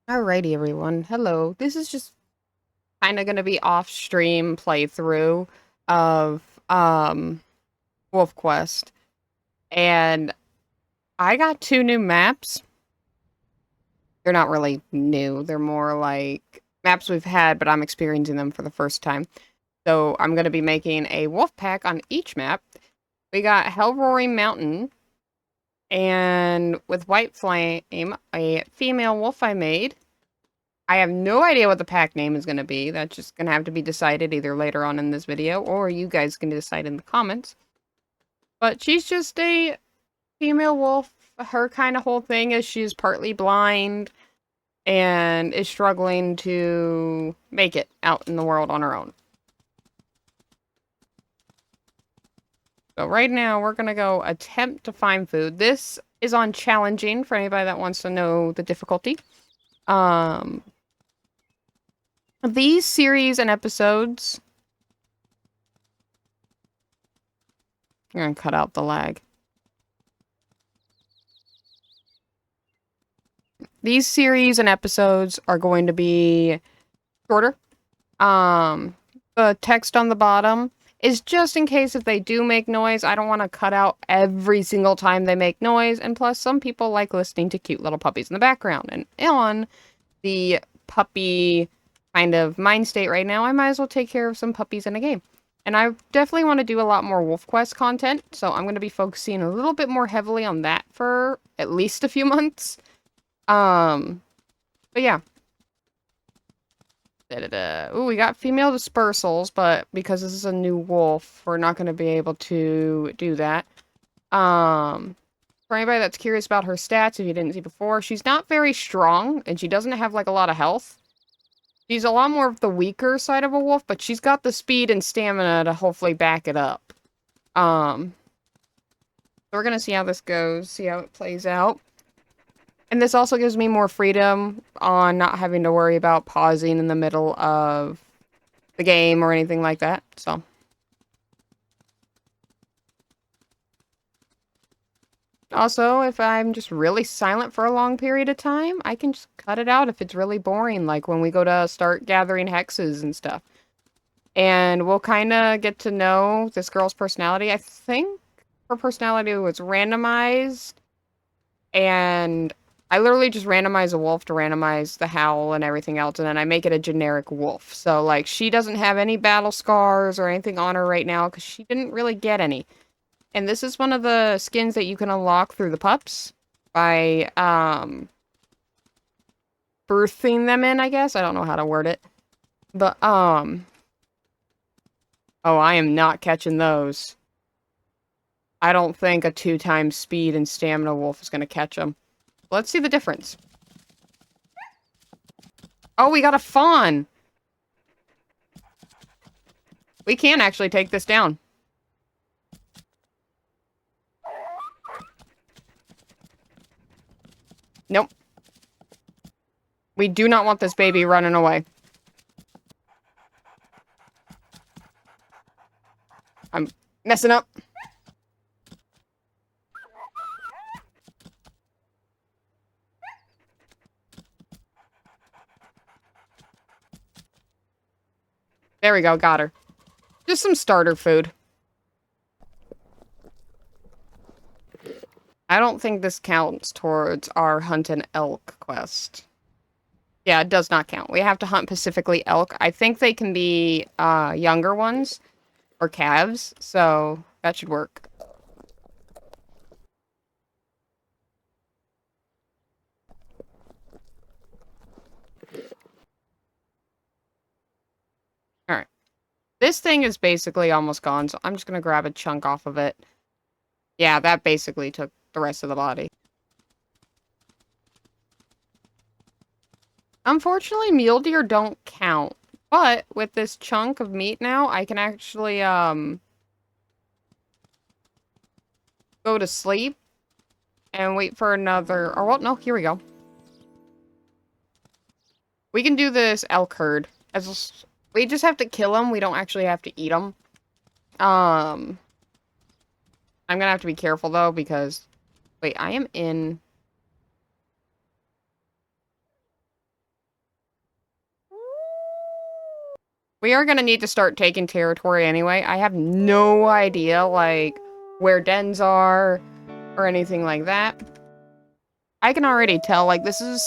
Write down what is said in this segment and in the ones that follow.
Alrighty, everyone. Hello. This is just kind of going to be off-stream playthrough of Wolf Quest, and I got two new maps. They're not really new. They're more like maps we've had, but I'm experiencing them for the first time. So I'm going to be making a wolf pack on each map. We got Hellroaring Mountain, and with WhiteFlame, a female wolf I made. I have no idea what the pack name is going to be. That's just going to have to be decided either later on in this video, or you guys can decide in the comments. But she's just a female wolf. Her kind of whole thing is she's partly blind and is struggling to make it out in the world on her own. So right now, we're going to go attempt to find food. This is on challenging for anybody that wants to know the difficulty. These series and episodes... I'm going to cut out the lag. These series and episodes are going to be shorter. The text on the bottom is just in case if they do make noise. I don't want to cut out every single time they make noise. And plus, some people like listening to cute little puppies in the background. And on the puppy kind of mind state right now, I might as well take care of some puppies in a game. And I definitely want to do a lot more Wolf Quest content, so I'm going to be focusing a little bit more heavily on that for at least a few months. But yeah. Ooh, we got female dispersals, but because this is a new wolf, we're not going to be able to do that. For anybody that's curious about her stats, if you didn't see before, she's not very strong, and she doesn't have, like, a lot of health. She's a lot more of the weaker side of a wolf, but she's got the speed and stamina to hopefully back it up. So we're gonna see how this goes, see how it plays out. And this also gives me more freedom on not having to worry about pausing in the middle of the game or anything like that, so. Also, if I'm just really silent for a long period of time, I can just cut it out if it's really boring, like when we go to start gathering hexes and stuff. And we'll kind of get to know this girl's personality. I think her personality was randomized, and I literally just randomize a wolf to randomize the howl and everything else, and then I make it a generic wolf. So, like, she doesn't have any battle scars or anything on her right now, because she didn't really get any. And this is one of the skins that you can unlock through the pups by, birthing them in, I guess. I don't know how to word it. But, oh, I am not catching those. I don't think a 2x speed and stamina wolf is going to catch them. Let's see the difference. Oh, we got a fawn! We can actually take this down. Nope. We do not want this baby running away. I'm messing up. There we go, got her. Just some starter food. I don't think this counts towards our hunt an elk quest. Yeah, it does not count. We have to hunt specifically elk. I think they can be younger ones or calves, so that should work. Alright. This thing is basically almost gone, so I'm just gonna grab a chunk off of it. Yeah, that basically took the rest of the body. Unfortunately, mule deer don't count. But with this chunk of meat now, I can actually, go to sleep and wait for another... Or, well, no, here we go. We can do this elk herd. We just have to kill them. We don't actually have to eat them. I'm gonna have to be careful, though, because... Wait, I am in... We are gonna need to start taking territory anyway. I have no idea, like, where dens are or anything like that. I can already tell, like, this is...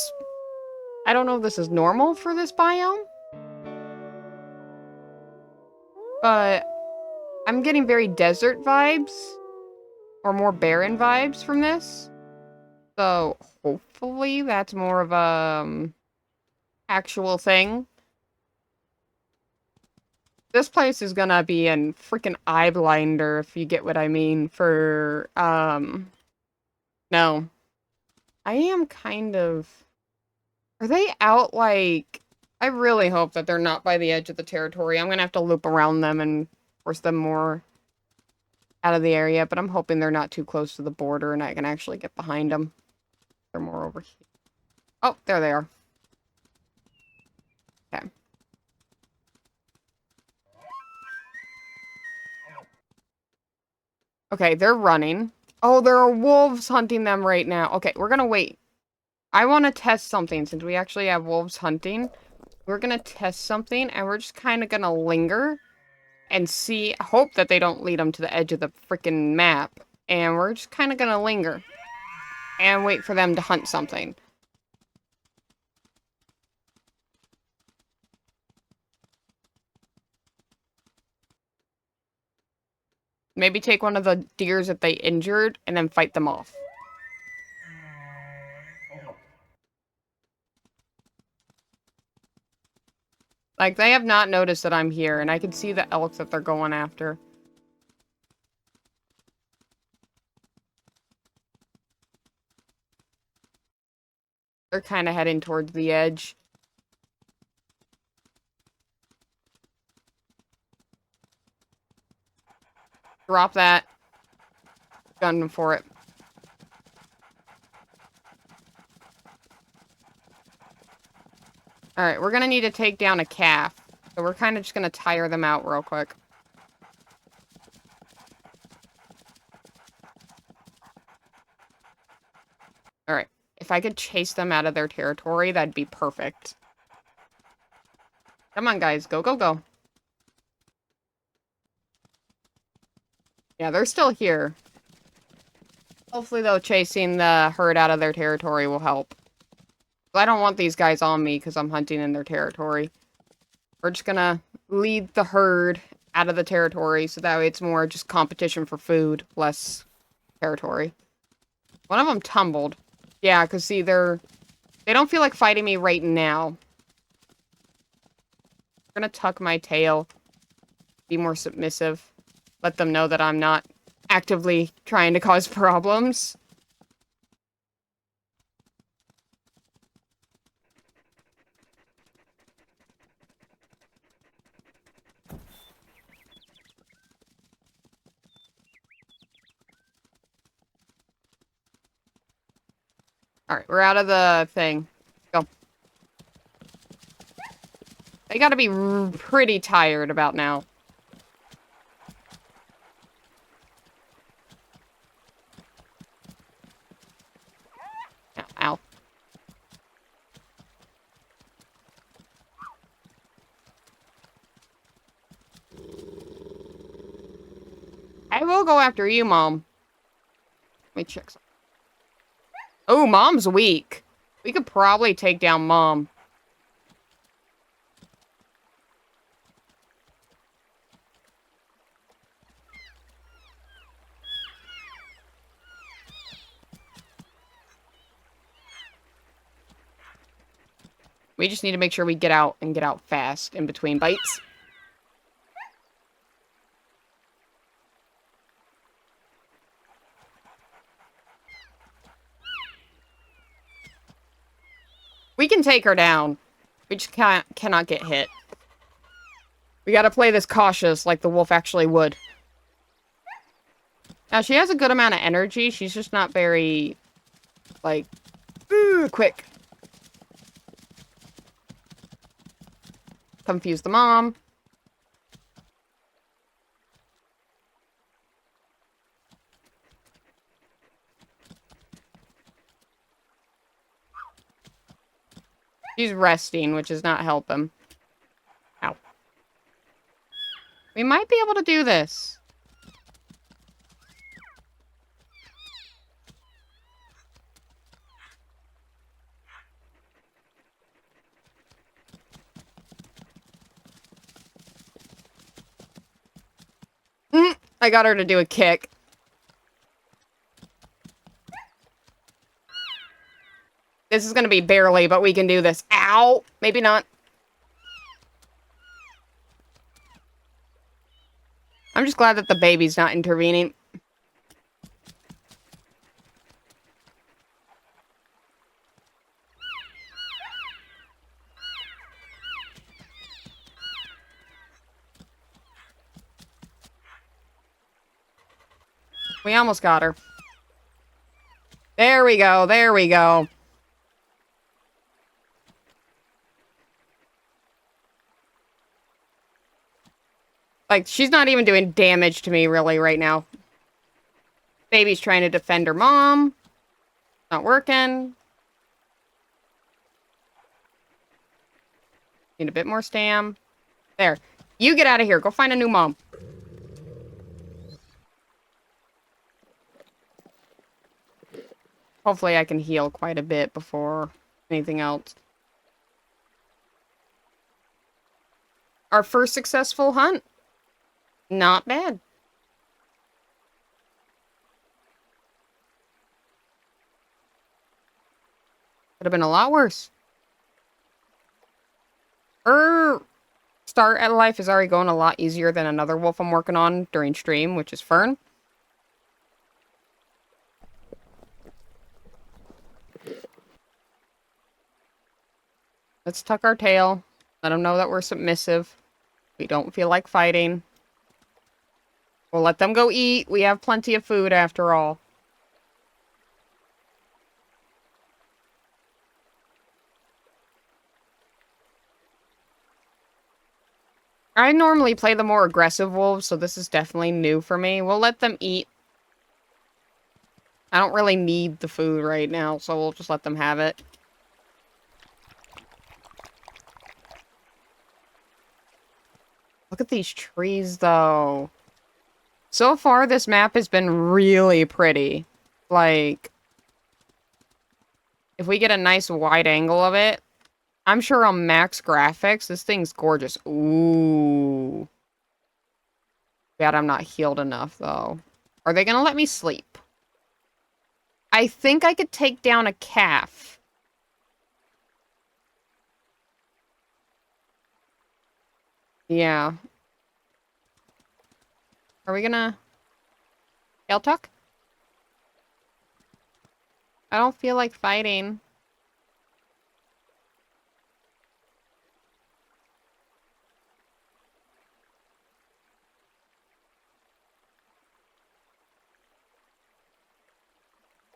I don't know if this is normal for this biome, but I'm getting very desert vibes, or more barren vibes from this. So, hopefully that's more of a, actual thing. This place is gonna be a freaking eye blinder, if you get what I mean, for, no. I am kind of... Are they out, like... I really hope that they're not by the edge of the territory. I'm gonna have to loop around them and force them more out of the area, but I'm hoping they're not too close to the border and I can actually get behind them. They're more over here. Oh, there they are. Okay. Okay, they're running. Oh, there are wolves hunting them right now. Okay, we're gonna wait. I want to test something since we actually have wolves hunting. We're gonna test something and we're just kind of gonna linger and see, hope that they don't lead them to the edge of the freaking map. And we're just kind of gonna linger and wait for them to hunt something. Maybe take one of the deers that they injured and then fight them off. Like, they have not noticed that I'm here, and I can see the elk that they're going after. They're kind of heading towards the edge. Drop that. Gun for it. Alright, we're gonna need to take down a calf. So we're kind of just gonna tire them out real quick. Alright. If I could chase them out of their territory, that'd be perfect. Come on, guys. Go, go, go. Yeah, they're still here. Hopefully, though, chasing the herd out of their territory will help. I don't want these guys on me because I'm hunting in their territory. We're just gonna lead the herd out of the territory so that way it's more just competition for food, less territory. One of them tumbled. Yeah, because see, they don't feel like fighting me right now. I'm gonna tuck my tail, be more submissive, let them know that I'm not actively trying to cause problems. Alright, we're out of the thing. Go. They gotta be pretty tired about now. Ow, ow. I will go after you, Mom. Let me check something. Oh, Mom's weak. We could probably take down Mom. We just need to make sure we get out and get out fast in between bites. We can take her down. We just cannot get hit. We gotta play this cautious like the wolf actually would. Now, she has a good amount of energy. She's just not very, like, quick. Confuse the mom. She's resting, which is not helping. Ow. We might be able to do this. I got her to do a kick. This is going to be barely, but we can do this. Ow! Maybe not. I'm just glad that the baby's not intervening. We almost got her. There we go. There we go. Like, she's not even doing damage to me, really, right now. Baby's trying to defend her mom. Not working. Need a bit more stam. There. You get out of here. Go find a new mom. Hopefully I can heal quite a bit before anything else. Our first successful hunt. Not bad. Could have been a lot worse. Her start at life is already going a lot easier than another wolf I'm working on during stream, which is Fern. Let's tuck our tail. Let them know that we're submissive. We don't feel like fighting. We'll let them go eat. We have plenty of food after all. I normally play the more aggressive wolves, so this is definitely new for me. We'll let them eat. I don't really need the food right now, so we'll just let them have it. Look at these trees, though. So far, this map has been really pretty. Like, if we get a nice wide angle of it, I'm sure on max graphics, this thing's gorgeous. Ooh. Bad I'm not healed enough, though. Are they gonna let me sleep? I think I could take down a calf. Yeah. Are we gonna... tail tuck? I don't feel like fighting.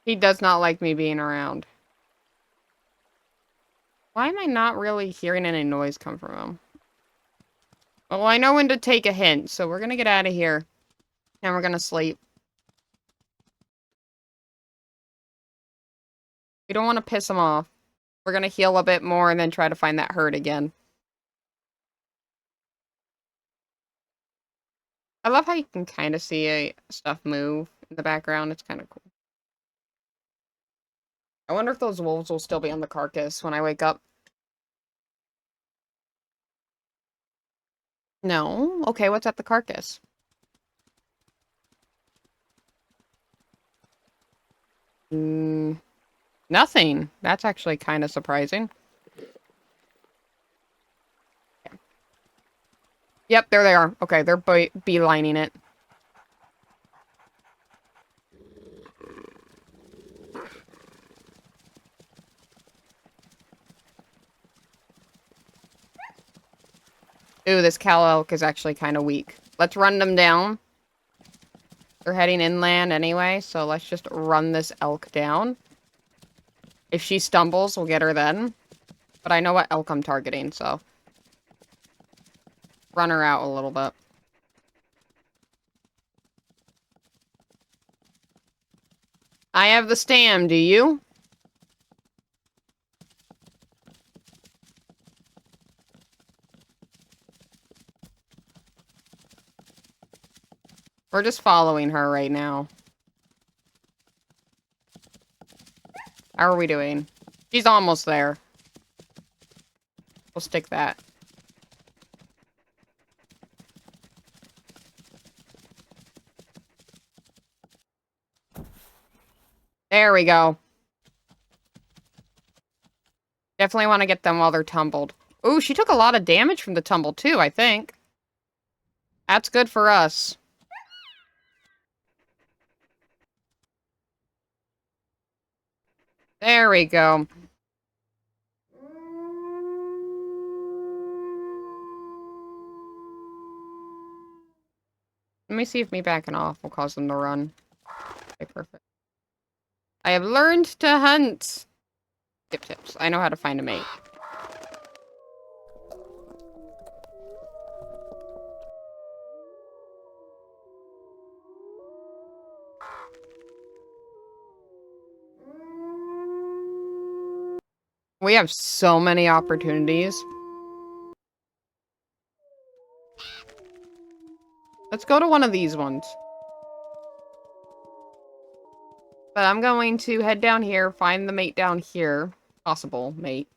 He does not like me being around. Why am I not really hearing any noise come from him? Well, I know when to take a hint, so we're gonna get out of here. And we're gonna sleep. We don't want to piss him off. We're gonna heal a bit more and then try to find that herd again. I love how you can kind of see stuff move in the background. It's kind of cool. I wonder if those wolves will still be on the carcass when I wake up. No? Okay, what's at the carcass? Nothing. That's actually kind of surprising. Yep, there they are. Okay, they're beelining it. Ooh, this cow elk is actually kind of weak. Let's run them down. They're heading inland anyway, so let's just run this elk down. If she stumbles, we'll get her then. But I know what elk I'm targeting, so... run her out a little bit. I have the stam, do you? We're just following her right now. How are we doing? She's almost there. We'll stick that. There we go. Definitely want to get them while they're tumbled. Ooh, she took a lot of damage from the tumble too, I think. That's good for us. There we go. Let me see if me backing off will cause them to run. Okay, perfect. I have learned to hunt. Tip tips. I know how to find a mate. We have so many opportunities. Let's go to one of these ones. But I'm going to head down here, find the mate down here. Possible mate.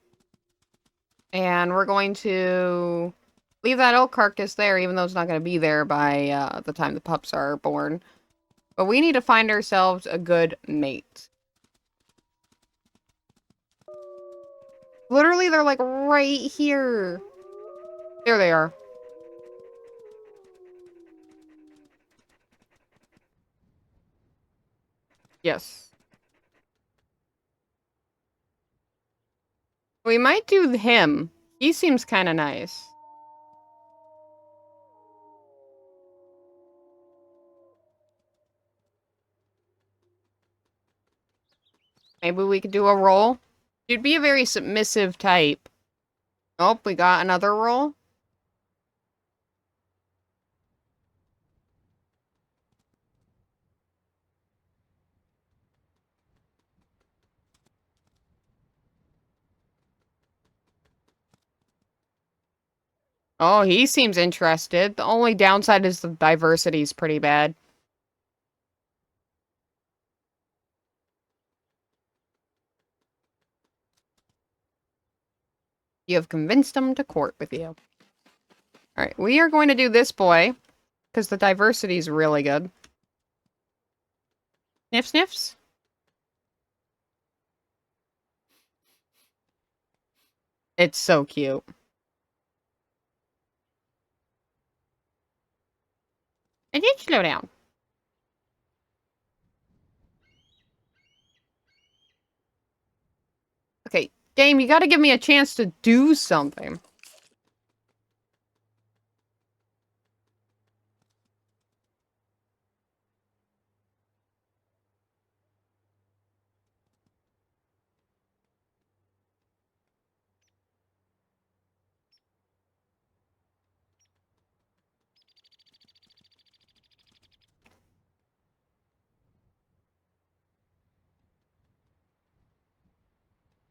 And we're going to leave that elk carcass there, even though it's not going to be there by the time the pups are born. But we need to find ourselves a good mate. Literally, they're like right here. There they are. Yes. We might do him. He seems kind of nice. Maybe we could do a roll. You'd be a very submissive type. Oh, we got another roll. Oh, he seems interested. The only downside is the diversity is pretty bad. You have convinced him to court with you. Alright, we are going to do this boy, because the diversity is really good. Sniff sniffs? It's so cute. I did slow down. Okay, game, you gotta give me a chance to do something.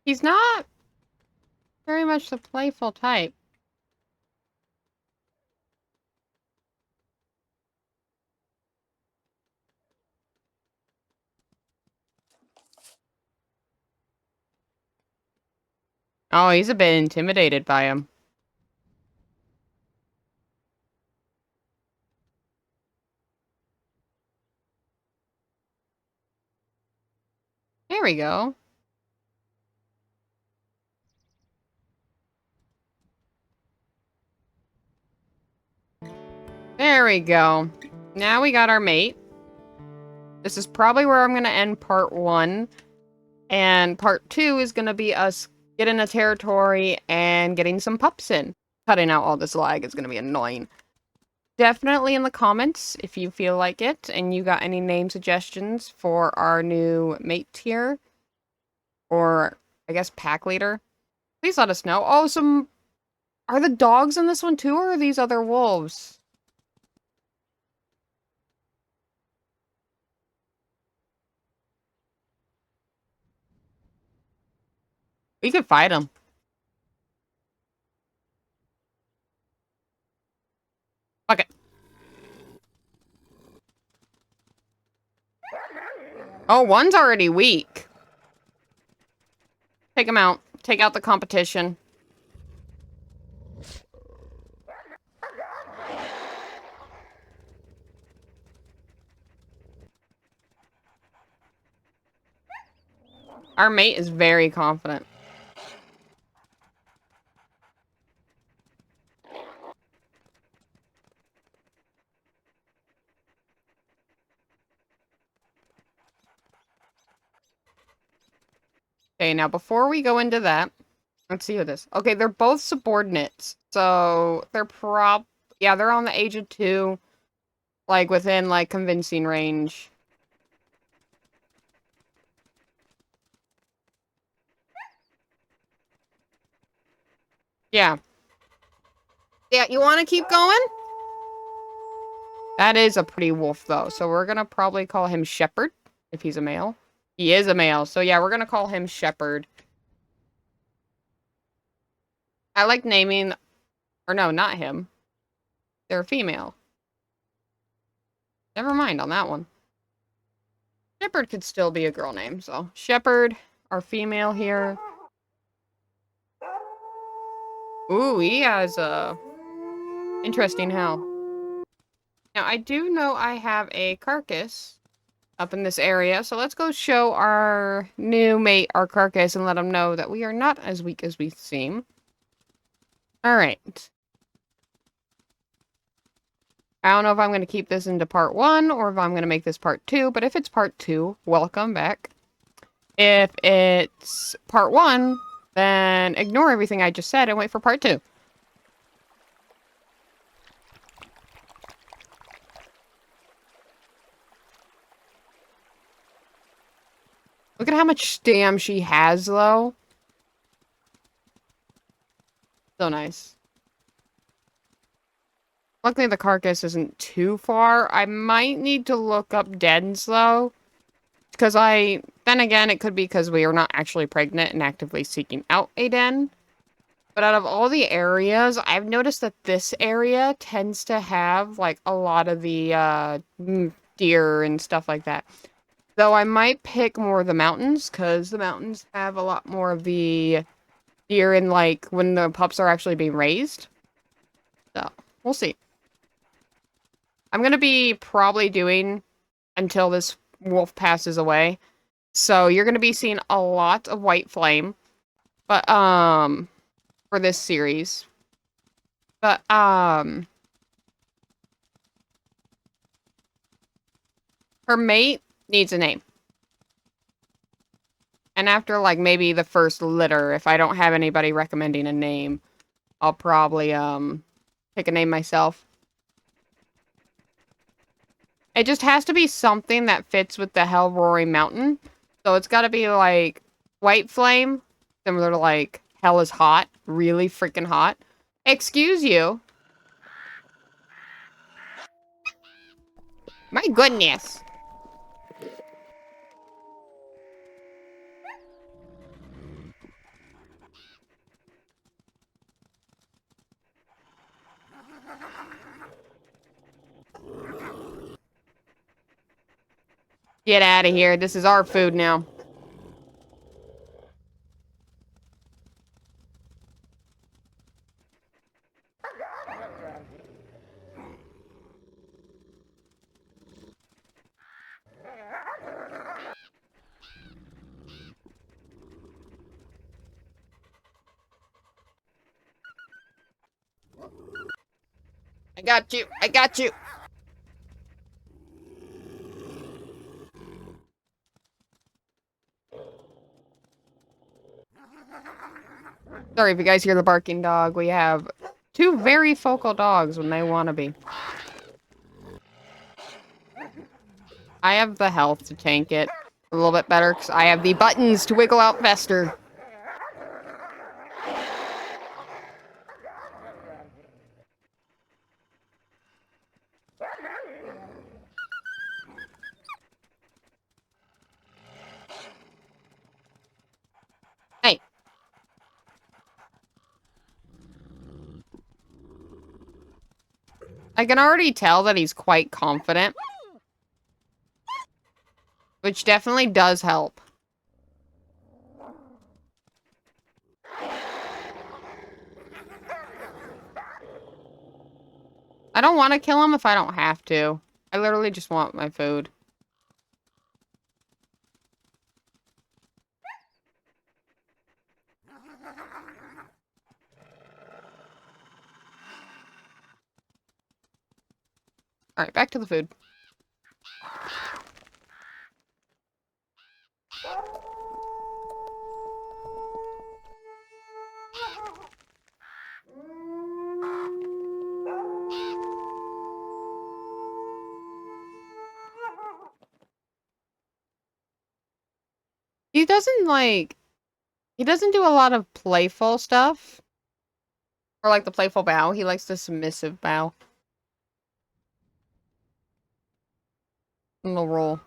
He's not very much the playful type. Oh, he's a bit intimidated by him. There we go. There we go. Now we got our mate. This is probably where I'm going to end part 1. And part 2 is going to be us getting a territory and getting some pups in. Cutting out all this lag is going to be annoying. Definitely in the comments if you feel like it and you got any name suggestions for our new mate tier. Or, I guess, pack leader. Please let us know. Oh, are the dogs in this one too, or are these other wolves? We could fight them. Okay. Oh, one's already weak. Take him out. Take out the competition. Our mate is very confident. Okay, now before we go into that, let's see who this. Okay, they're both subordinates. So they're yeah, they're on the age of 2. Like within like convincing range. Yeah. Yeah, you want to keep going? That is a pretty wolf, though. So we're going to probably call him Shepherd, if he's a male. He is a male. So yeah, we're going to call him Shepherd. I like naming... Or no, not him. They're a female. Never mind on that one. Shepherd could still be a girl name, so... Shepherd, our female here. Ooh, he has a... Interesting how. Now, I do know I have a carcass up in this area, so let's go show our new mate our carcass and let him know that we are not as weak as we seem. Alright. I don't know if I'm going to keep this into part 1 or if I'm going to make this part 2, but if it's part 2, welcome back. If it's part 1, then ignore everything I just said and wait for part 2. Look at how much stam she has, though. So nice. Luckily, the carcass isn't too far. I might need to look up dens, though. Because then again, it could be because we are not actually pregnant and actively seeking out a den. But out of all the areas, I've noticed that this area tends to have, like, a lot of the, deer and stuff like that. Though I might pick more of the mountains, because the mountains have a lot more of the deer in, like, when the pups are actually being raised. So, we'll see. I'm going to be probably doing until this wolf passes away. So, you're going to be seeing a lot of WhiteFlame. But, for this series. But, her mate needs a name. And after, like, maybe the first litter, if I don't have anybody recommending a name, I'll probably, pick a name myself. It just has to be something that fits with the Hellroaring Mountain. So it's gotta be, like, WhiteFlame, similar to, like, Hell is hot. Really freaking hot. Excuse you. My goodness. Get out of here. This is our food now. I got you. I got you. Sorry if you guys hear the barking dog. We have 2 very focal dogs when they want to be. I have the health to tank it a little bit better because I have the buttons to wiggle out faster. Hey. I can already tell that he's quite confident. which definitely does help. I don't want to kill him if I don't have to. I literally just want my food. Alright, back to the food. He doesn't, like... He doesn't do a lot of playful stuff. Or, like, the playful bow. He likes the submissive bow. Little roll.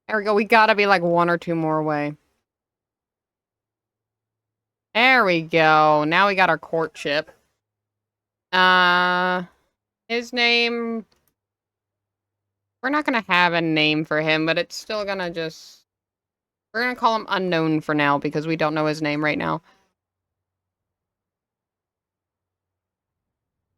There we go. We gotta be, like, 1 or 2 more away. There we go. Now we got our courtship. His name... We're not gonna have a name for him, but it's still gonna just... We're gonna call him Unknown for now, because we don't know his name right now.